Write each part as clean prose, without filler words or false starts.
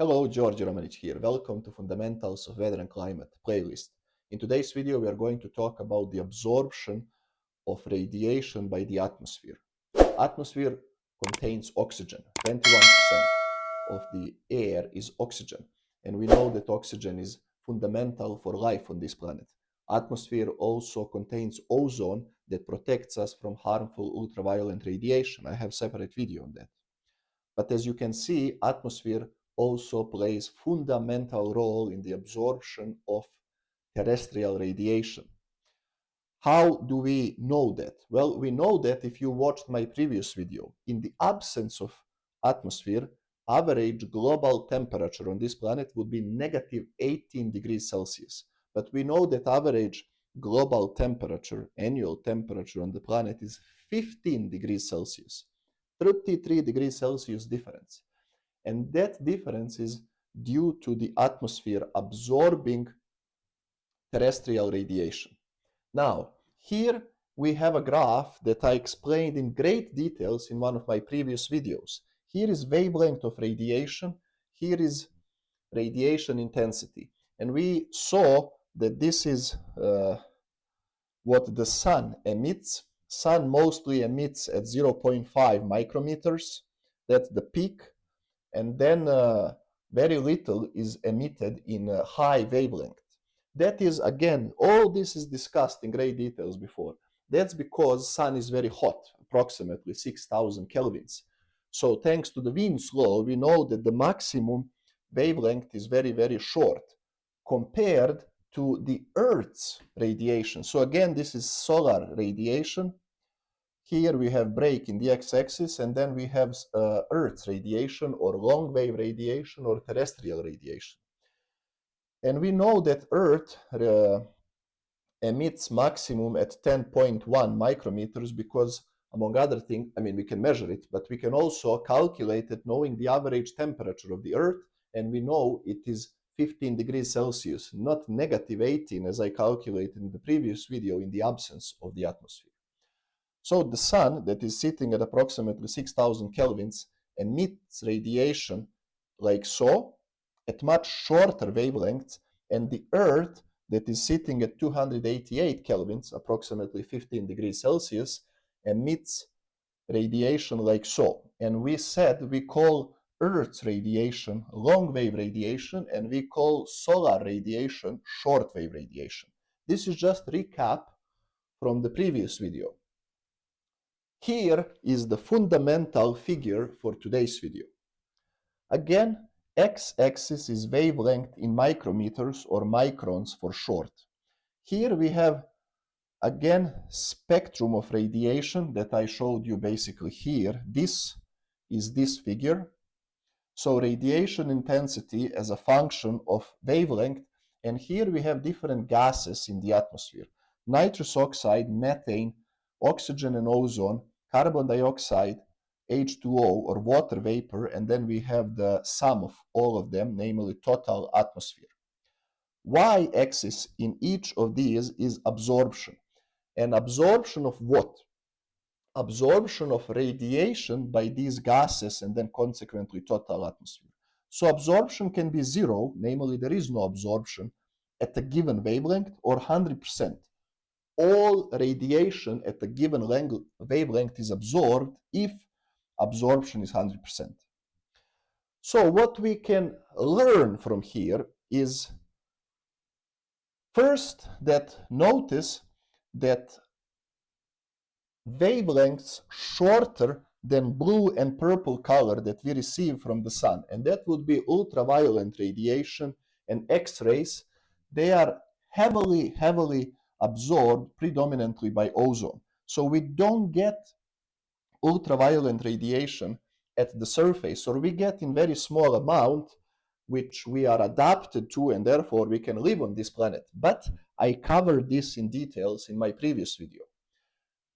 Hello, George Romanic here. Welcome to Fundamentals of Weather and Climate playlist. In today's video, we are going to talk about the absorption of radiation by the atmosphere. Atmosphere contains oxygen. 21% of the air is oxygen. And we know that oxygen is fundamental for life on this planet. Atmosphere also contains ozone that protects us from harmful ultraviolet radiation. I have a separate video on that. But as you can see, atmosphere also plays fundamental role in the absorption of terrestrial radiation. How do we know that? Well, we know that if you watched my previous video. In the absence of atmosphere, average global temperature on this planet would be negative 18 degrees Celsius. But we know that average global temperature, annual temperature on the planet is 15 degrees Celsius. 33 degrees Celsius difference. And that difference is due to the atmosphere absorbing terrestrial radiation. Now, here we have a graph that I explained in great details in one of my previous videos. Here is wavelength of radiation. Here is radiation intensity. And we saw that this is what the sun emits. Sun mostly emits at 0.5 micrometers. That's the peak. And then very little is emitted in high wavelength. That is, again, all this is discussed in great details before. That's because sun is very hot, approximately 6,000 kelvins. So thanks to the Wien's law, we know that the maximum wavelength is very, very short compared to the Earth's radiation. So again, this is solar radiation. Here we have break in the x-axis, and then we have Earth's radiation or long wave radiation or terrestrial radiation. And we know that Earth emits maximum at 10.1 micrometers because, among other things, I mean, we can measure it, but we can also calculate it knowing the average temperature of the Earth, and we know it is 15 degrees Celsius, not negative 18 as I calculated in the previous video in the absence of the atmosphere. So the sun that is sitting at approximately 6,000 kelvins emits radiation like so at much shorter wavelengths, and the Earth that is sitting at 288 kelvins, approximately 15 degrees Celsius, emits radiation like so. And we said we call Earth's radiation long wave radiation, and we call solar radiation short wave radiation. This is just recap from the previous video. Here is the fundamental figure for today's video. Again, x-axis is wavelength in micrometers or microns for short. Here we have, again, spectrum of radiation that I showed you basically here. This is this figure. So radiation intensity as a function of wavelength, and here we have different gases in the atmosphere. Nitrous oxide, methane, oxygen and ozone, carbon dioxide, H2O or water vapor, and then we have the sum of all of them, namely total atmosphere. Y-axis in each of these is absorption. And absorption of what? Absorption of radiation by these gases and then consequently total atmosphere. So absorption can be zero, namely there is no absorption at a given wavelength, or 100%. All radiation at a given wavelength is absorbed if absorption is 100%. So what we can learn from here is first that notice that wavelengths shorter than blue and purple color that we receive from the sun, and that would be ultraviolet radiation and X-rays, they are heavily absorbed predominantly by ozone. So we don't get ultraviolet radiation at the surface, or we get in very small amount, which we are adapted to, and therefore we can live on this planet. But I covered this in details in my previous video.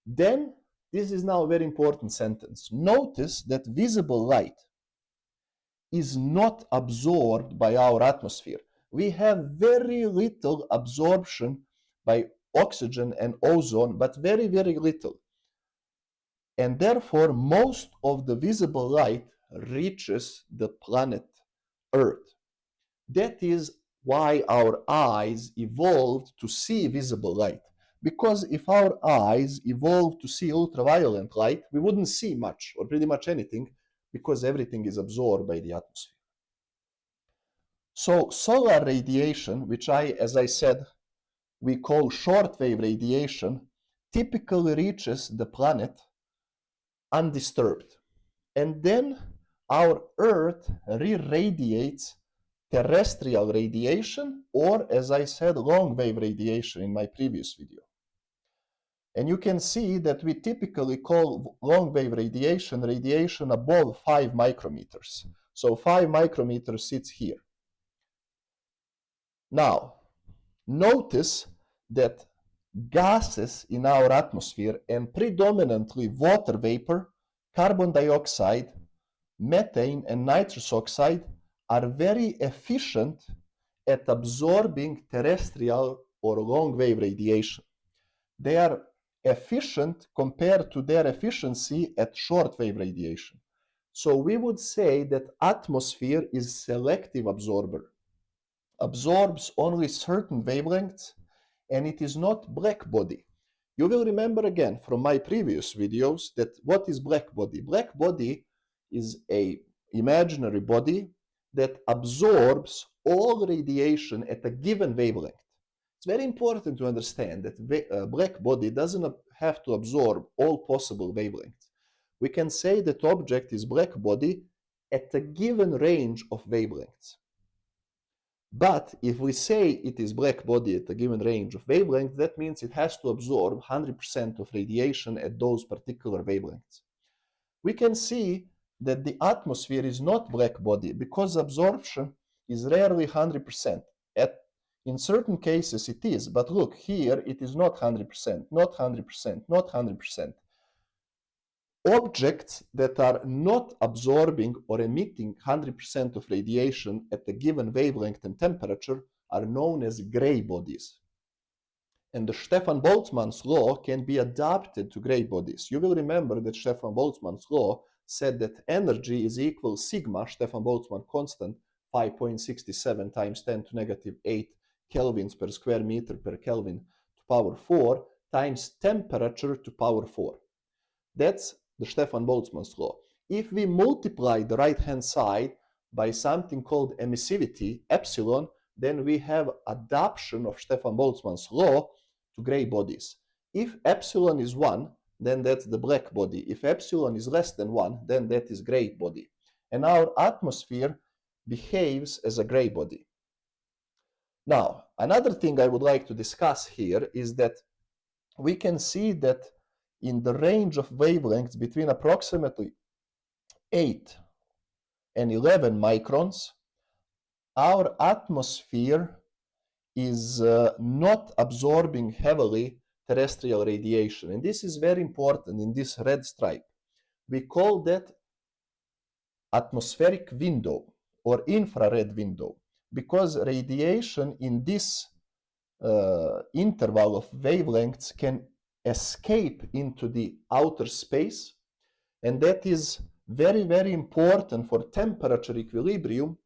Then, this is now a very important sentence. Notice that visible light is not absorbed by our atmosphere. We have very little absorption by oxygen and ozone, but very little. And therefore, most of the visible light reaches the planet Earth. That is why our eyes evolved to see visible light. Because if our eyes evolved to see ultraviolet light, we wouldn't see much or pretty much anything because everything is absorbed by the atmosphere. So solar radiation, which as I said, we call shortwave radiation, typically reaches the planet undisturbed. And then our Earth re-radiates terrestrial radiation, or as I said, long wave radiation in my previous video. And you can see that we typically call long wave radiation radiation above 5 micrometers. So 5 micrometers sits here. Now, notice that gases in our atmosphere, and predominantly water vapor, carbon dioxide, methane, and nitrous oxide, are very efficient at absorbing terrestrial or long wave radiation. They are efficient compared to their efficiency at short wave radiation. So we would say that atmosphere is selective absorber, absorbs only certain wavelengths, and it is not black body. You will remember again from my previous videos that what is black body? Black body is a imaginary body that absorbs all radiation at a given wavelength. It's very important to understand that black body doesn't have to absorb all possible wavelengths. We can say that object is black body at a given range of wavelengths. But if we say it is black body at a given range of wavelengths, that means it has to absorb 100% of radiation at those particular wavelengths. We can see that the atmosphere is not black body because absorption is rarely 100%. In certain cases it is, but look, here it is not 100%, not 100%, not 100%. Objects that are not absorbing or emitting 100% of radiation at a given wavelength and temperature are known as gray bodies. And the Stefan Boltzmann's law can be adapted to gray bodies. You will remember that Stefan Boltzmann's law said that energy is equal sigma, Stefan Boltzmann constant, 5.67 times 10 to negative 8 kelvins per square meter per Kelvin to power 4 times temperature to power 4. That's the Stefan Boltzmann's law. If we multiply the right-hand side by something called emissivity, epsilon, then we have adaptation of Stefan Boltzmann's law to gray bodies. If epsilon is 1, then that's the black body. If epsilon is less than 1, then that is gray body. And our atmosphere behaves as a gray body. Now, another thing I would like to discuss here is that we can see that in the range of wavelengths between approximately 8 and 11 microns, our atmosphere is not absorbing heavily terrestrial radiation. And this is very important in this red stripe. We call that atmospheric window or infrared window, because radiation in this interval of wavelengths can escape into the outer space, and that is very, very important for temperature equilibrium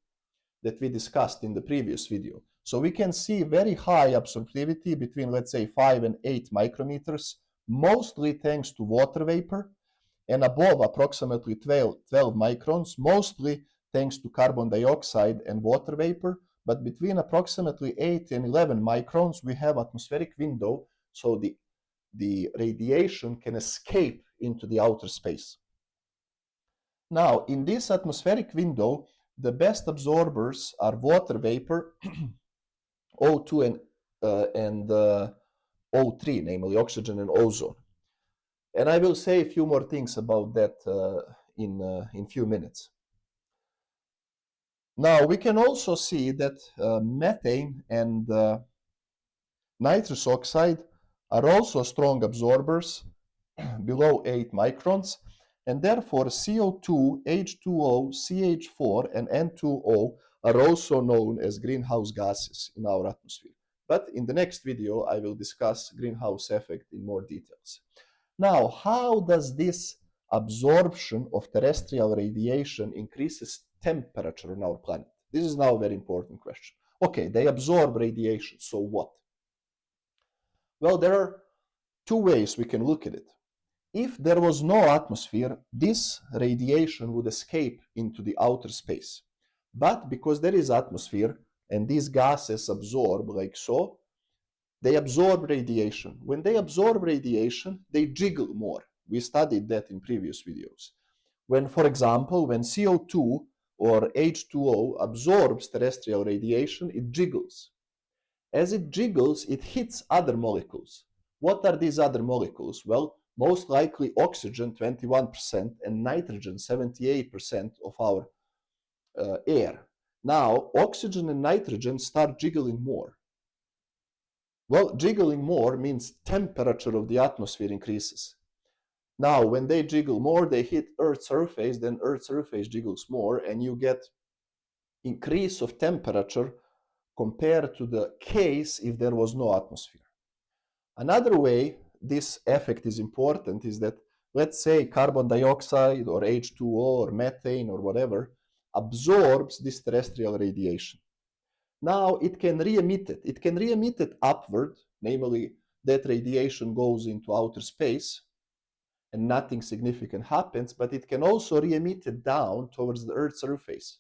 that we discussed in the previous video. So we can see very high absorptivity between, let's say, 5 and 8 micrometers, mostly thanks to water vapor, and above approximately 12 microns, mostly thanks to carbon dioxide and water vapor. But between approximately 8 and 11 microns, we have atmospheric window, so the radiation can escape into the outer space. Now, in this atmospheric window, the best absorbers are water vapor, O2 and O3, namely oxygen and ozone. And I will say a few more things about that in a few minutes. Now, we can also see that methane and nitrous oxide are also strong absorbers below 8 microns, and therefore CO2, H2O, CH4, and N2O are also known as greenhouse gases in our atmosphere. But in the next video, I will discuss greenhouse effect in more details. Now, how does this absorption of terrestrial radiation increases temperature on our planet? This is now a very important question. Okay, they absorb radiation, so what? Well, there are two ways we can look at it. If there was no atmosphere, this radiation would escape into the outer space. But because there is atmosphere and these gases absorb like so, they absorb radiation. When they absorb radiation, they jiggle more. We studied that in previous videos. When, for example, when CO2 or H2O absorbs terrestrial radiation, it jiggles. As it jiggles, it hits other molecules. What are these other molecules? Well, most likely oxygen, 21%, and nitrogen, 78% of our air. Now, oxygen and nitrogen start jiggling more. Well, jiggling more means temperature of the atmosphere increases. Now, when they jiggle more, they hit Earth's surface, then Earth's surface jiggles more, and you get increase of temperature compared to the case if there was no atmosphere. Another way this effect is important is that, let's say, carbon dioxide or H2O or methane or whatever absorbs this terrestrial radiation. Now it can re-emit it. It can re-emit it upward, namely that radiation goes into outer space and nothing significant happens, but it can also re-emit it down towards the Earth's surface.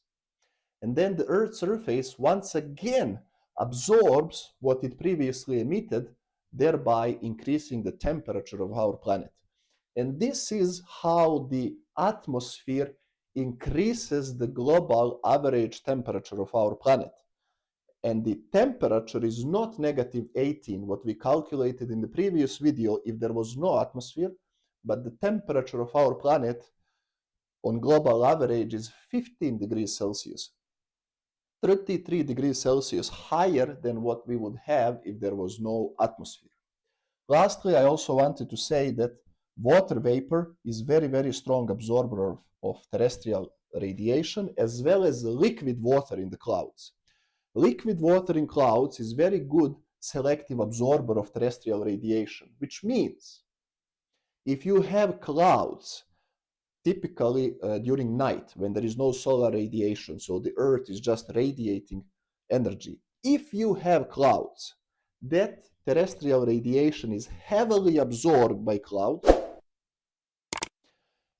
And then the Earth's surface once again absorbs what it previously emitted, thereby increasing the temperature of our planet. And this is how the atmosphere increases the global average temperature of our planet. And the temperature is not negative 18, what we calculated in the previous video if there was no atmosphere, but the temperature of our planet on global average is 15 degrees Celsius. 33 degrees Celsius higher than what we would have if there was no atmosphere. Lastly, I also wanted to say that water vapor is very, very strong absorber of terrestrial radiation, as well as liquid water in the clouds. Liquid water in clouds is very good selective absorber of terrestrial radiation, which means if you have clouds, typically during night when there is no solar radiation, so the Earth is just radiating energy. If you have clouds, that terrestrial radiation is heavily absorbed by clouds,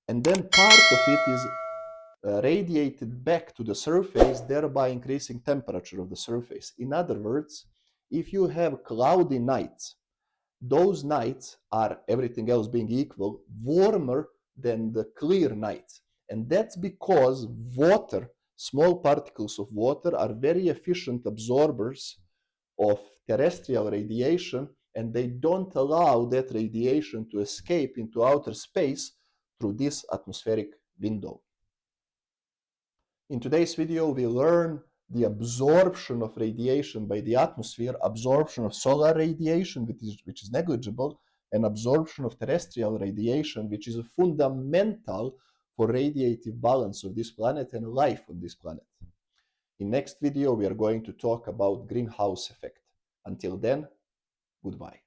and then part of it is radiated back to the surface, thereby increasing temperature of the surface. In other words, if you have cloudy nights, those nights are, everything else being equal, warmer than the clear nights. And that's because water, small particles of water, are very efficient absorbers of terrestrial radiation, and they don't allow that radiation to escape into outer space through this atmospheric window. In today's video, we learn the absorption of radiation by the atmosphere, absorption of solar radiation, which is negligible, and absorption of terrestrial radiation, which is fundamental for radiative balance of this planet and life on this planet. In next video, we are going to talk about greenhouse effect. Until then, goodbye.